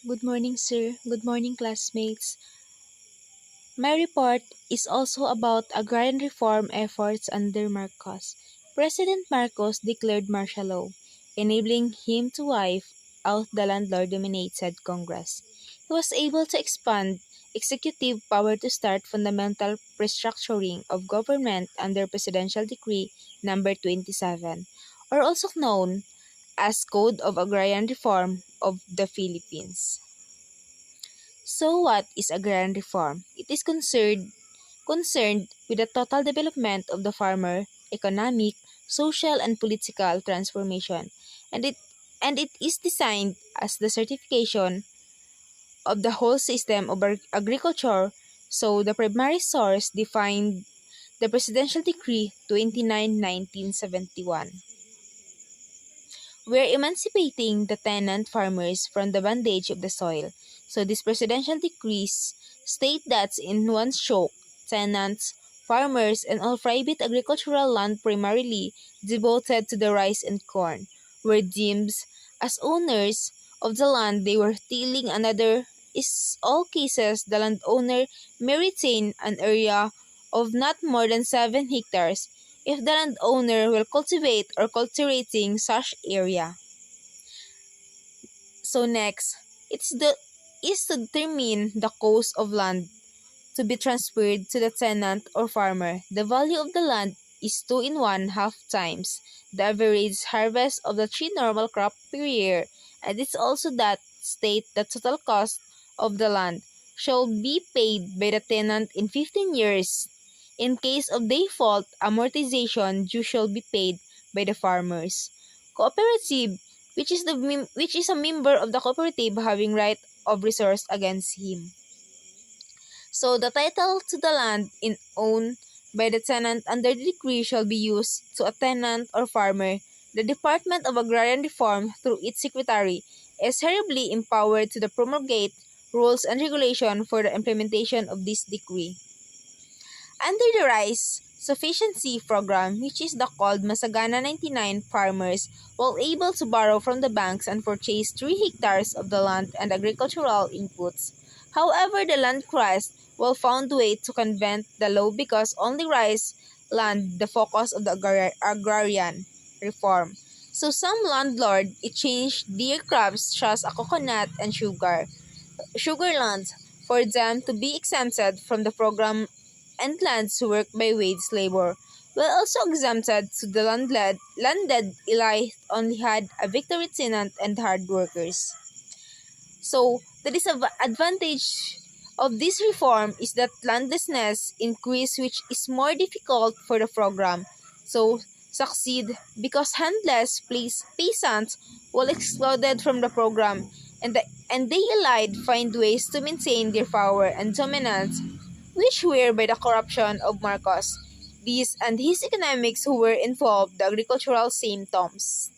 Good morning, sir. Good morning, classmates. My report is also about agrarian reform efforts under Marcos. President Marcos declared martial law, enabling him to wipe out the landlord-dominated Congress. He was able to expand executive power to start fundamental restructuring of government under Presidential Decree number 27, or also known as Code of Agrarian Reform of the Philippines. So what is agrarian reform? It is concerned with the total development of the farmer, economic, social, and political transformation, and it is designed as the certification of the whole system of agriculture. So the primary source defined the Presidential Decree 29 1971. We're emancipating the tenant farmers from the bondage of the soil. So these presidential decrees state that in one stroke, tenants, farmers, and all private agricultural land primarily devoted to the rice and corn were deemed as owners of the land they were tilling. Another is all cases the landowner may retain an area of not more than 7 hectares if the landowner will cultivate or cultivating such area. So next, is to determine the cost of land to be transferred to the tenant or farmer. The value of the land is 2 in 1/2 times the average harvest of the 3 normal crop per year, and it's also that state the total cost of the land shall be paid by the tenant in 15 years. In case of default, amortization due shall be paid by the farmers. Cooperative, which is a member of the cooperative having right of resource against him. So the title to the land in owned by the tenant under the decree shall be used to a tenant or farmer. The Department of Agrarian Reform, through its secretary, is hereby empowered to promulgate rules and regulations for the implementation of this decree. Under the Rice Sufficiency Program, which is the called Masagana 99, farmers were able to borrow from the banks and purchase 3 hectares of the land and agricultural inputs. However, the land trust will found way to convent the law because only rice land the focus of the agrarian reform. So some landlord exchanged their crops such as coconut and sugar lands for them to be exempted from the program, and lands worked by wage labor were also exempted to the landed elite only had a victory tenant and hard workers. So the disadvantage of this reform is that landlessness increase, which is more difficult for the program so succeed because handless peasants were excluded from the program, and they allied find ways to maintain their power and dominance, which were by the corruption of Marcos. These and his economics who were involved the agricultural symptoms.